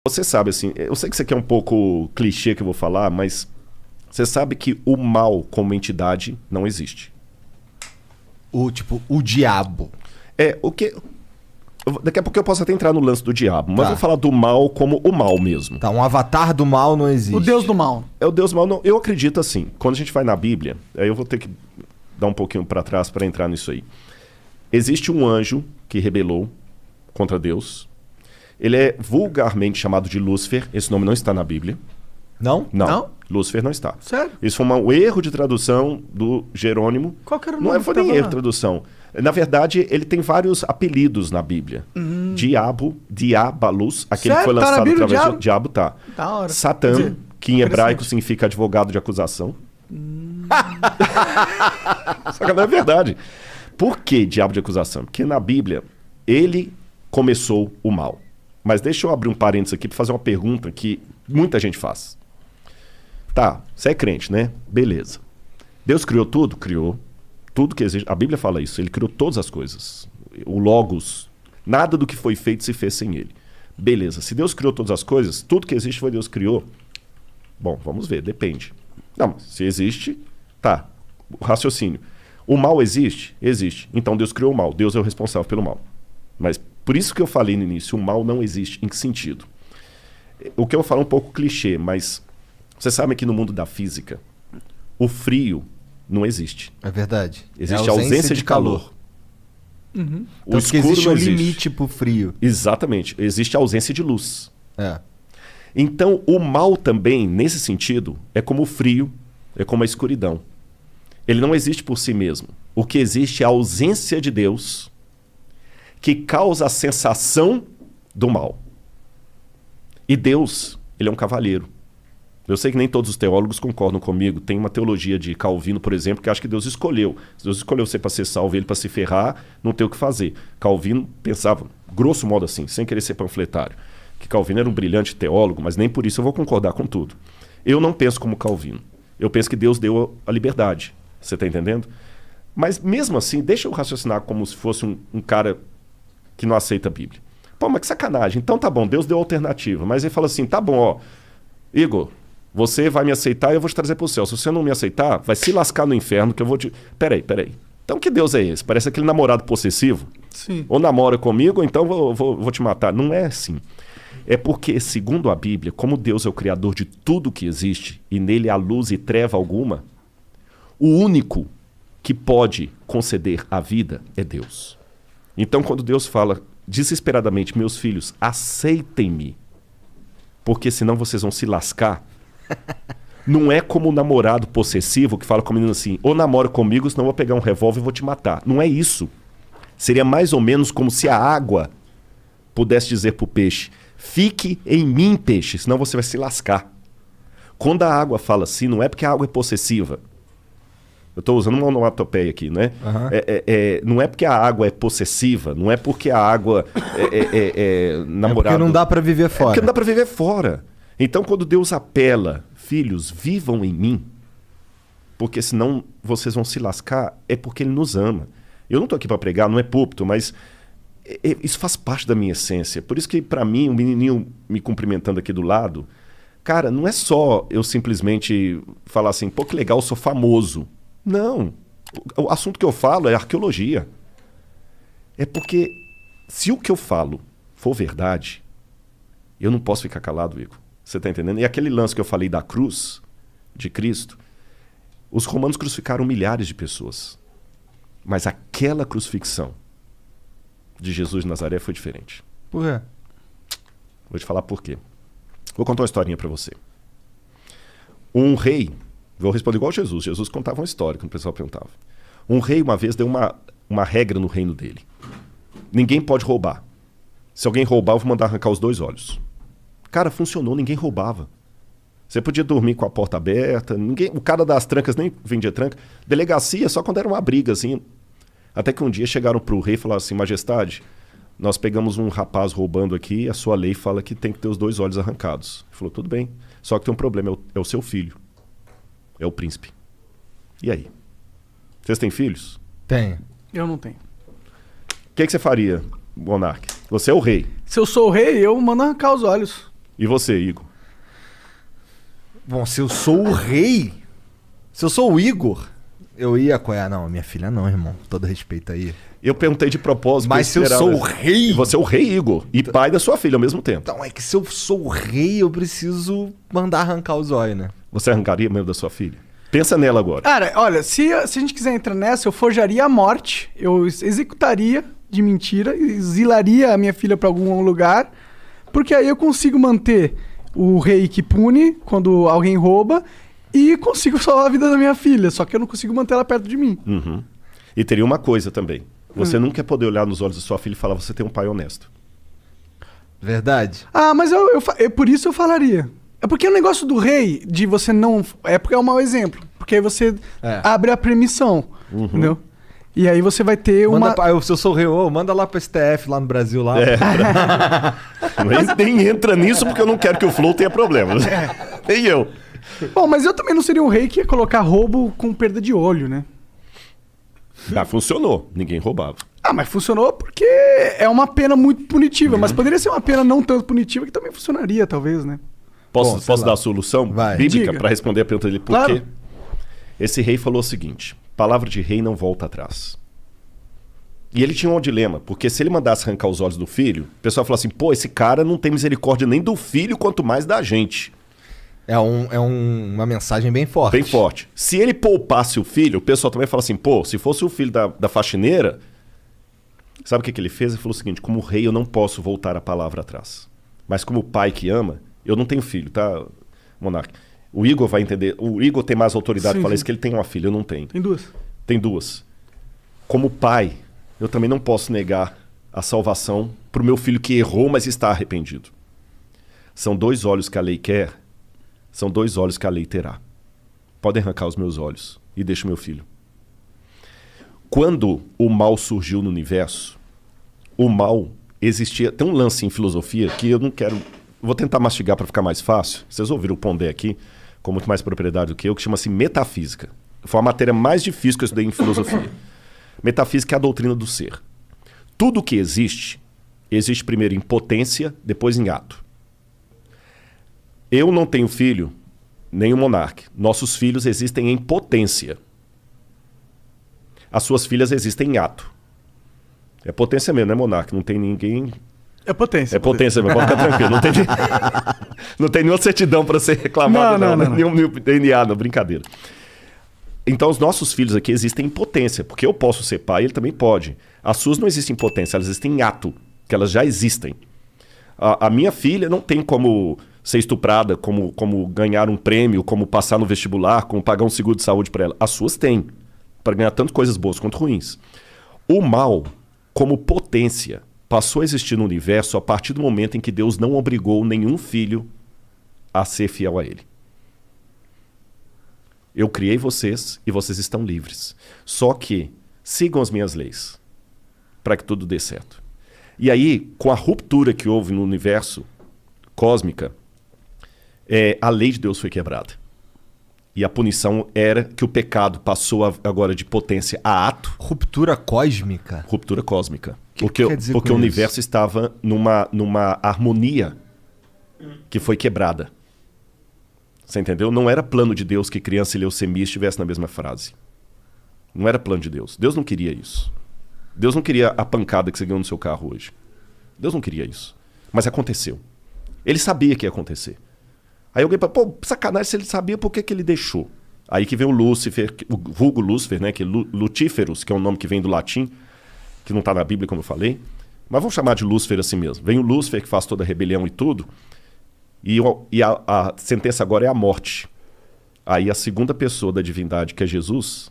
Você sabe, assim, eu sei que isso aqui é um pouco clichê que eu vou falar, mas você sabe que o mal como entidade não existe. O diabo. O que... Daqui a pouco eu posso até entrar no lance do diabo, mas Tá. vou falar do mal como o mal mesmo. Tá, um avatar do mal não existe. O deus do mal. É o Deus mal, não. Eu acredito assim, quando a gente vai na Bíblia, aí eu vou ter que dar um pouquinho para trás para entrar nisso aí. Existe um anjo que rebelou contra Deus. Ele é vulgarmente chamado de Lúcifer. Esse nome não está na Bíblia. Não? Não? Lúcifer não está. Sério? Isso foi um erro de tradução do Jerônimo. Qual que era o Não nome foi que nem tava erro lá? de tradução. Na verdade, ele tem vários apelidos na Bíblia. Diabo, Diabalus, aquele que foi Sério? Tá na lançado Bíblia, através diabo? do diabo, tá. Da hora. Satã, Quer dizer, que em hebraico interessante. significa advogado de acusação. Só que não é verdade. Por que diabo de acusação? Porque na Bíblia, ele começou o mal. Mas deixa eu abrir um parênteses aqui para fazer uma pergunta que muita gente faz. Tá, você é crente, né? Beleza. Deus criou tudo? Criou. Tudo que existe. A Bíblia fala isso. Ele criou todas as coisas. O Logos. Nada do que foi feito se fez sem ele. Beleza. Se Deus criou todas as coisas, tudo que existe foi Deus criou. Bom, vamos ver. Depende. Não, se existe, tá. O raciocínio. O mal existe? Existe. Então Deus criou o mal. Deus é o responsável pelo mal. Mas por isso que eu falei no início, o mal não existe. Em que sentido? O que eu vou falar é um pouco clichê, mas você sabe que no mundo da física, o frio não existe. É verdade. Existe a ausência de calor. O Tanto que escuro existe não um existe. limite pro frio. Exatamente. Existe a ausência de luz. É. Então, o mal também, nesse sentido, é como o frio, é como a escuridão. Ele não existe por si mesmo. O que existe é a ausência de Deus que causa a sensação do mal. E Deus, ele é um cavalheiro. Eu sei que nem todos os teólogos concordam comigo. Tem uma teologia de Calvino, por exemplo, que acha que Deus escolheu. Deus escolheu você para ser salvo, ele para se ferrar, não tem o que fazer. Calvino pensava, grosso modo assim, sem querer ser panfletário, que Calvino era um brilhante teólogo, mas nem por isso eu vou concordar com tudo. Eu não penso como Calvino. Eu penso que Deus deu a liberdade. Você está entendendo? Mas mesmo assim, deixa eu raciocinar como se fosse um cara que não aceita a Bíblia. Pô, mas que sacanagem. Então tá bom, Deus deu alternativa. Mas ele fala assim, tá bom, ó, Igor, você vai me aceitar e eu vou te trazer pro céu. Se você não me aceitar, vai se lascar no inferno que eu vou te... Peraí. Então que Deus é esse? Parece aquele namorado possessivo. Sim. Ou namora comigo, ou então vou te matar. Não é assim. É porque, segundo a Bíblia, como Deus é o criador de tudo que existe, e nele há luz e treva alguma, o único que pode conceder a vida é Deus. Então, quando Deus fala desesperadamente, meus filhos, aceitem-me, porque senão vocês vão se lascar, não é como o namorado possessivo que fala com o menino assim, ou namora comigo, senão eu vou pegar um revólver e vou te matar. Não é isso. Seria mais ou menos como se a água pudesse dizer para o peixe, fique em mim, peixe, senão você vai se lascar. Quando a água fala assim, não é porque a água é possessiva. Eu estou usando uma onomatopeia aqui, né? Não é porque a água é possessiva, não é porque a água é namorado. É porque não dá pra viver É fora. porque não dá para viver fora. Então, quando Deus apela, filhos, vivam em mim, porque senão vocês vão se lascar, é porque Ele nos ama. Eu não estou aqui para pregar, não é púlpito, mas isso faz parte da minha essência. Por isso que, para mim, o menininho me cumprimentando aqui do lado, cara, não é só eu simplesmente falar assim, pô, que legal, eu sou famoso. Não. O assunto que eu falo é arqueologia. É porque se o que eu falo for verdade, eu não posso ficar calado, Igor. Você está entendendo? E aquele lance que eu falei da cruz de Cristo, os romanos crucificaram milhares de pessoas. Mas aquela crucifixão de Jesus de Nazaré foi diferente. Por quê? Vou te falar por quê. Vou contar uma historinha para você. Um rei, vou responder igual Jesus. Jesus contava uma história, quando o pessoal perguntava. Um rei uma vez deu uma regra no reino dele. Ninguém pode roubar. Se alguém roubar, eu vou mandar arrancar os 2 olhos. Cara, funcionou, ninguém roubava. Você podia dormir com a porta aberta, o cara das trancas nem vendia tranca. Delegacia só quando era uma briga, assim. Até que um dia chegaram pro rei e falaram assim, majestade, nós pegamos um rapaz roubando aqui, a sua lei fala que tem que ter os 2 olhos arrancados. Ele falou, tudo bem, só que tem um problema, é o seu filho. É o príncipe. E aí? Vocês têm filhos? Tenho. Eu não tenho. O que você faria, monarca? Você é o rei. Se eu sou o rei, eu mando arrancar os olhos. E você, Igor? Bom, se eu sou o rei, se eu sou o Igor, eu ia apoiar. Não, minha filha não, irmão. Todo respeito aí. Eu perguntei de propósito. Mas se eu sou o rei... Você é o rei, Igor. E pai da sua filha ao mesmo tempo. Então, é que se eu sou o rei, eu preciso mandar arrancar os olhos, né? Você arrancaria mesmo da sua filha? Pensa nela agora. Cara, olha, se a gente quiser entrar nessa, eu forjaria a morte, eu executaria de mentira, exilaria a minha filha pra algum lugar, porque aí eu consigo manter o rei que pune quando alguém rouba e consigo salvar a vida da minha filha, só que eu não consigo manter ela perto de mim. Uhum. E teria uma coisa também. Você nunca ia poder olhar nos olhos da sua filha e falar, você tem um pai honesto. Verdade? Ah, mas por isso eu falaria. É porque o negócio do rei, de você não... É porque é um mau exemplo. Porque aí você abre a permissão, entendeu? E aí você vai ter uma... Se eu sou o rei, manda lá pro STF, lá no Brasil. Lá. Nem entra nisso porque eu não quero que o Flow tenha problemas. Nem eu. Bom, mas eu também não seria um rei que ia colocar roubo com perda de olho, né? Ah, funcionou. Ninguém roubava. Ah, mas funcionou porque é uma pena muito punitiva. Mas poderia ser uma pena não tanto punitiva que também funcionaria, talvez, né? Posso dar a solução bíblica para responder a pergunta dele? Por quê? Esse rei falou o seguinte: palavra de rei não volta atrás. E ele tinha um dilema, porque se ele mandasse arrancar os olhos do filho, o pessoal falou assim, pô, esse cara não tem misericórdia nem do filho, quanto mais da gente. É uma mensagem bem forte. Bem forte. Se ele poupasse o filho, o pessoal também fala assim, pô, se fosse o filho da faxineira, sabe o que ele fez? Ele falou o seguinte, como rei eu não posso voltar a palavra atrás. Mas como pai que ama, eu não tenho filho, tá, Monark? O Igor vai entender, o Igor tem mais autoridade para falar isso, que ele tem uma filha, eu não tenho. Tem duas. Tem duas. Como pai, eu também não posso negar a salvação para o meu filho que errou, mas está arrependido. São 2 olhos que a lei quer, são 2 olhos que a lei terá. Podem arrancar os meus olhos e deixa o meu filho. Quando o mal surgiu no universo, o mal existia... Tem um lance em filosofia que eu não quero... Vou tentar mastigar para ficar mais fácil. Vocês ouviram o Pondé aqui, com muito mais propriedade do que eu, que chama-se metafísica. Foi a matéria mais difícil que eu estudei em filosofia. Metafísica é a doutrina do ser. Tudo que existe primeiro em potência, depois em ato. Eu não tenho filho, nem o Monark. Nossos filhos existem em potência. As suas filhas existem em ato. É potência mesmo, né, Monark? Não tem ninguém... É potência. É potência mesmo, pode ficar tranquilo. Não tem nenhuma certidão para ser reclamado, não. Nenhum DNA, não, brincadeira. Então, os nossos filhos aqui existem em potência, porque eu posso ser pai, ele também pode. As suas não existem em potência, elas existem em ato, que elas já existem. A minha filha não tem como ser estuprada, como ganhar um prêmio, como passar no vestibular, como pagar um seguro de saúde para ela. As suas têm, para ganhar tanto coisas boas quanto ruins. O mal, como potência, passou a existir no universo a partir do momento em que Deus não obrigou nenhum filho a ser fiel a ele. Eu criei vocês e vocês estão livres. Só que sigam as minhas leis para que tudo dê certo. E aí, com a ruptura que houve no universo cósmica, a lei de Deus foi quebrada. E a punição era que o pecado passou agora de potência a ato. Ruptura cósmica? Ruptura cósmica. Que quer dizer porque o universo estava numa harmonia que foi quebrada. Você entendeu? Não era plano de Deus que criança e leucemia estivessem na mesma frase. Não era plano de Deus. Deus não queria isso. Deus não queria a pancada que você ganhou no seu carro hoje. Deus não queria isso. Mas aconteceu. Ele sabia que ia acontecer. Aí alguém fala, pô, sacanagem, se ele sabia, por que ele deixou? Aí que vem o Lúcifer, o vulgo Lúcifer, né? Que é Lutíferos, que é um nome que vem do latim, que não está na Bíblia, como eu falei. Mas vamos chamar de Lúcifer assim mesmo. Vem o Lúcifer, que faz toda a rebelião e tudo. E a sentença agora é a morte. Aí a segunda pessoa da divindade, que é Jesus,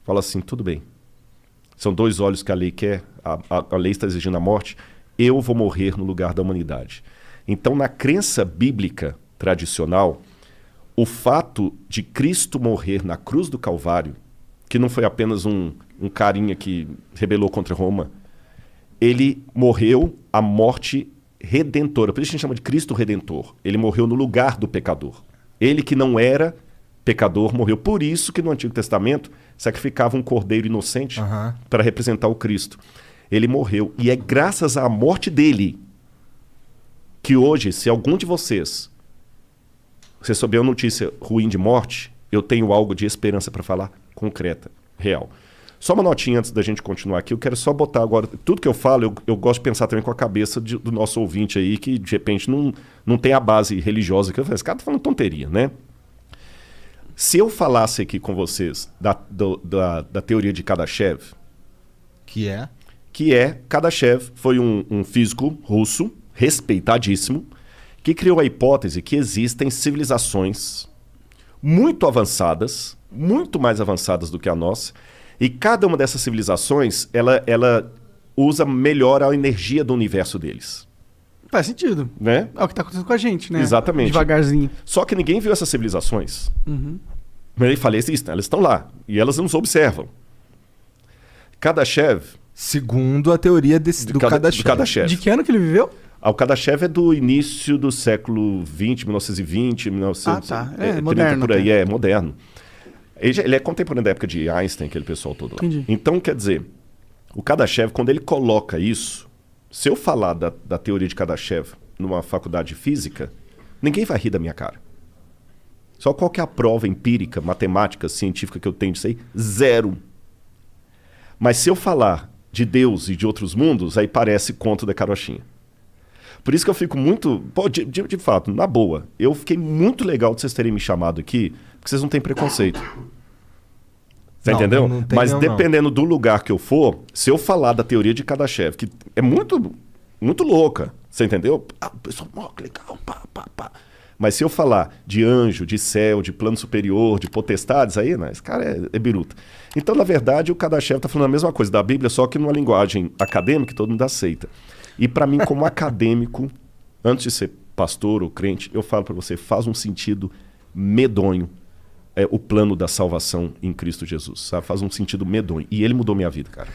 fala assim, tudo bem. São 2 olhos que a lei quer, a lei está exigindo a morte, eu vou morrer no lugar da humanidade. Então, na crença bíblica tradicional, o fato de Cristo morrer na cruz do Calvário, que não foi apenas um carinha que rebelou contra Roma, ele morreu a morte redentora. Por isso a gente chama de Cristo Redentor. Ele morreu no lugar do pecador. Ele que não era pecador morreu. Por isso que no Antigo Testamento sacrificava um cordeiro inocente para representar o Cristo. Ele morreu. E é graças à morte dele, que hoje, se algum de vocês receber uma notícia ruim de morte, eu tenho algo de esperança para falar concreta, real. Só uma notinha antes da gente continuar aqui, eu quero só botar agora, tudo que eu falo, eu gosto de pensar também com a cabeça do nosso ouvinte aí, que de repente não tem a base religiosa, que eu falei, esse cara tá falando tonteria, né? Se eu falasse aqui com vocês da teoria de Kardashev, Que é? Kardashev foi um físico russo, respeitadíssimo, que criou a hipótese que existem civilizações muito avançadas, muito mais avançadas do que a nossa, e cada uma dessas civilizações, ela usa melhor a energia do universo deles. Faz sentido. Né? É o que tá acontecendo com a gente, né? Exatamente. Devagarzinho. Só que ninguém viu essas civilizações. Uhum. Mas ele fala, existem, elas estão lá, e elas nos observam. Kardashev... Segundo a teoria do Kardashev. De que ano que ele viveu? O Kardashev é do início do século XX, 1920, 1930, Ah, tá. É moderno por aí, até. é moderno. Ele é contemporâneo da época de Einstein, aquele pessoal todo lá. Entendi. Então, quer dizer, o Kardashev, quando ele coloca isso, se eu falar da teoria de Kardashev numa faculdade de física, ninguém vai rir da minha cara. Só qual que é a prova empírica, matemática, científica que eu tenho disso aí? Zero. Mas se eu falar de Deus e de outros mundos, aí parece conto da carochinha. Por isso que eu fico muito... Pô, de fato, na boa, eu fiquei muito legal de vocês terem me chamado aqui, porque vocês não têm preconceito. Você entendeu? Não tem, mas não, dependendo do lugar que eu for, se eu falar da teoria de Kardashev, que é muito, muito louca, você entendeu? Ah, o pessoal, que legal, pá. Mas se eu falar de anjo, de céu, de plano superior, de potestades, aí, né, esse cara é biruta. Então, na verdade, o Kardashev está falando a mesma coisa da Bíblia, só que numa linguagem acadêmica que todo mundo aceita. E para mim, como acadêmico, antes de ser pastor ou crente, eu falo para você, faz um sentido medonho o plano da salvação em Cristo Jesus, sabe? Faz um sentido medonho. E ele mudou minha vida, cara.